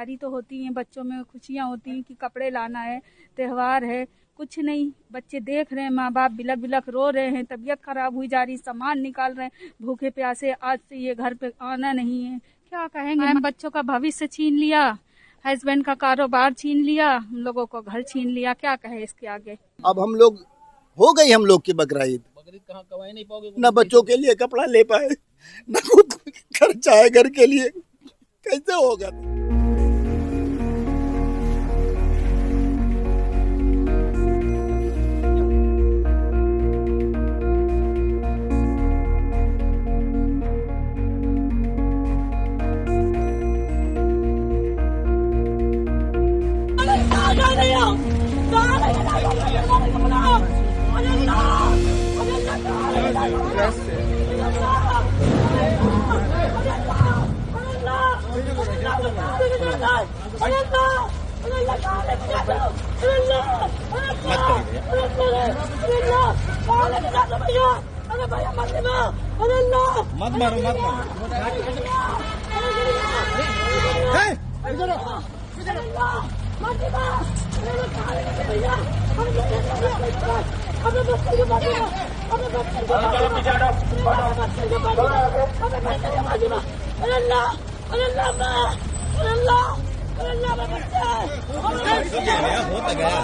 तैयारी तो होती है, बच्चों में खुशियाँ होती हैं कि कपड़े लाना है, त्योहार है, कुछ नहीं। बच्चे देख रहे हैं, माँ बाप बिलख बिलख रो रहे हैं, तबीयत खराब हुई जा रही, सामान निकाल रहे हैं, भूखे प्यासे। आज से ये घर पे आना नहीं है। क्या कहेंगे? बच्चों का भविष्य छीन लिया, हस्बैंड का कारोबार छीन लिया, हम लोगों को घर छीन लिया। क्या कहे इसके आगे? अब हम लोग हो गई हम लोग की बकरा ईद कहाँ कमाई नहीं पाओगे, न बच्चों के लिए कपड़ा ले पाए, न खुद खर्चा है घर के लिए, कैसे होगा? मत मारो, मत मारो। होता गया।